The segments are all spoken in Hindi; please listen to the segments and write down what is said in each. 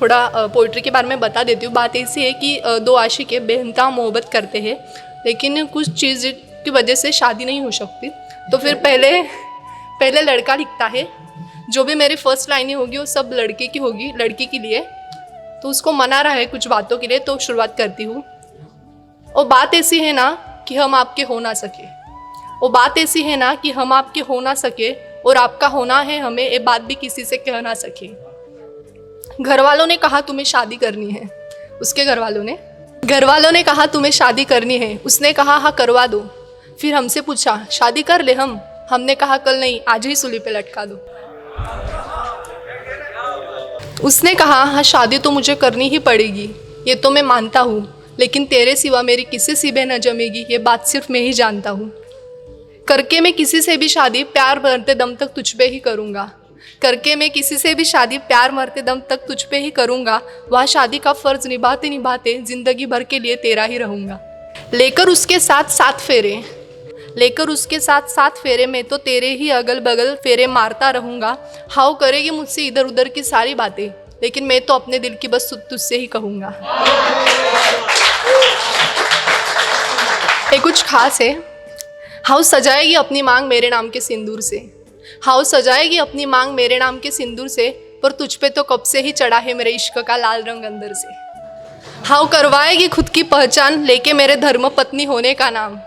थोड़ा पोइट्री के बारे में बता देती हूँ। बात ऐसी है कि दो आशिक बेइंतहा मोहब्बत करते हैं, लेकिन कुछ चीज़ की वजह से शादी नहीं हो सकती। तो फिर पहले लड़का लिखता है, जो भी मेरी फर्स्ट लाइनें होगी वो सब लड़के की होगी, लड़की के लिए। तो उसको मना रहा है कुछ बातों के लिए, तो शुरुआत करती हूँ। वो बात ऐसी है ना कि हम आपके हो ना सके, वो बात ऐसी है ना कि हम आपके हो ना सके, और आपका होना है हमें, ये बात भी किसी से कह ना सके। घर वालों ने कहा तुम्हें शादी करनी है, उसके घर वालों ने कहा तुम्हें शादी करनी है। उसने कहा हाँ करवा दो। फिर हमसे पूछा शादी कर ले हमने कहा कल नहीं, आज ही सूली पे लटका दो। उसने कहा हाँ शादी तो मुझे करनी ही पड़ेगी, ये तो मैं मानता हूँ, लेकिन तेरे सिवा मेरी किसी से भी न जमेगी, ये बात सिर्फ मैं ही जानता हूँ। करके मैं किसी से भी शादी प्यार मरते दम तक तुझ पे ही करूँगा, करके मैं किसी से भी शादी प्यार मरते दम तक तुझ पे ही करूँगा। वह शादी का फ़र्ज निभाते निभाते ज़िंदगी भर के लिए तेरा ही रहूँगा। लेकर उसके साथ सात फेरे मैं तो तेरे ही अगल बगल फेरे मारता रहूँगा। हाउ करेगी मुझसे इधर उधर की सारी बातें, लेकिन मैं तो अपने दिल की बस तुझसे ही कहूँगा। ये कुछ खास है। हाउ सजाएगी अपनी मांग मेरे नाम के सिंदूर से, हाउ सजाएगी अपनी मांग मेरे नाम के सिंदूर से, पर तुझ पे तो कब से ही चढ़ा है मेरे इश्क का लाल रंग अंदर से। हाउ करवाएगी खुद की पहचान लेके मेरे धर्म पत्नी होने का नाम,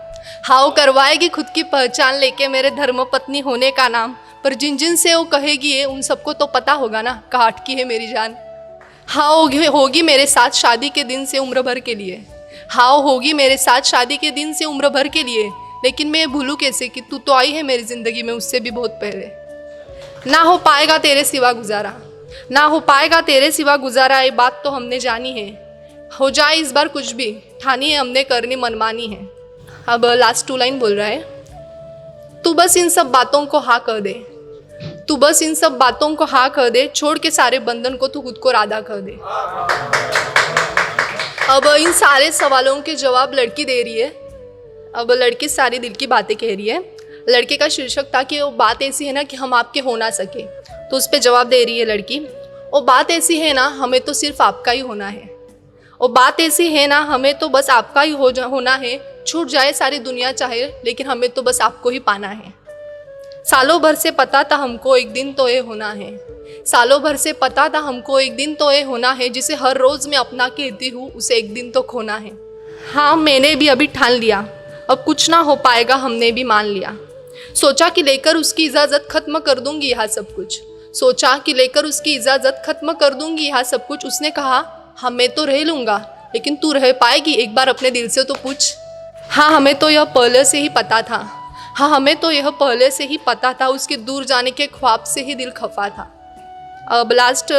हाउ करवाएगी खुद की पहचान लेके मेरे धर्म पत्नी होने का नाम, पर जिन जिन से वो कहेगी ये उन सबको तो पता होगा ना कहाँ अटकी है मेरी जान। हाउ होगी मेरे साथ शादी के दिन से उम्र भर के लिए, हाउ होगी मेरे साथ शादी के दिन से उम्र भर के लिए, लेकिन मैं भूलूँ कैसे कि तू तो आई है मेरी ज़िंदगी में उससे भी बहुत पहले। ना हो पाएगा तेरे सिवा गुजारा, ना हो पाएगा तेरे सिवा गुजारा, ये बात तो हमने जानी है। हो जाए इस बार कुछ भी, ठानी है हमने करनी मनमानी है। अब लास्ट 2 लाइन बोल रहा है, तू बस इन सब बातों को हाँ कह दे, तू बस इन सब बातों को हाँ कह दे, छोड़ के सारे बंधन को तू खुद को राधा कर दे। अब इन सारे सवालों के जवाब लड़की दे रही है। अब लड़की सारी दिल की बातें कह रही है। लड़के का शीर्षक था कि वो बात ऐसी है ना कि हम आपके हो ना सके, तो उस पर जवाब दे रही है लड़की, वो बात ऐसी है ना हमें तो सिर्फ आपका ही होना है, वो बात ऐसी है ना हमें तो बस आपका ही होना है। छूट जाए सारी दुनिया चाहे, लेकिन हमें तो बस आपको ही पाना है। सालों भर से पता था हमको एक दिन तो ये होना है, सालों भर से पता था हमको एक दिन तो ये होना है, जिसे हर रोज़ मैं अपना कहती हूँ उसे एक दिन तो खोना है। हाँ मैंने भी अभी ठान लिया, अब कुछ ना हो पाएगा हमने भी मान लिया। सोचा कि लेकर उसकी इजाज़त ख़त्म कर दूंगी यहाँ सब कुछ, सोचा कि लेकर उसकी इजाज़त ख़त्म कर दूंगी यहाँ सब कुछ। उसने कहा हाँ मैं तो रह लूँगा, लेकिन तू रह पाएगी एक बार अपने दिल से तो पूछ। हाँ हमें तो यह पहले से ही पता था, हाँ हमें तो यह पहले से ही पता था, उसके दूर जाने के ख्वाब से ही दिल खफा था। अब लास्ट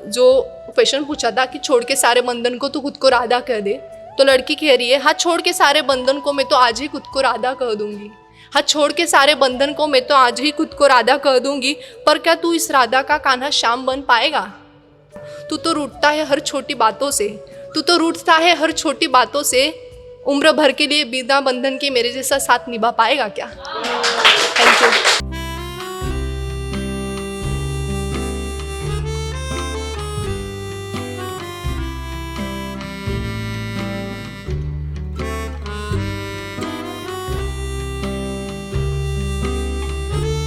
जो क्वेश्चन पूछा था कि छोड़ के सारे बंधन को तू खुद को राधा कह दे, तो लड़की कह रही है हाँ छोड़ के सारे बंधन को मैं तो आज ही खुद को राधा कह दूंगी, हाँ छोड़ के सारे बंधन को मैं तो आज ही खुद को राधा कह दूंगी, पर क्या तू इस राधा का कान्हा श्याम बन पाएगा? तू तो रूठता है हर छोटी बातों से, तू तो रूठता है हर छोटी बातों से, उम्र भर के लिए बिना बंधन के मेरे जैसा साथ निभा पाएगा क्या? Thank you.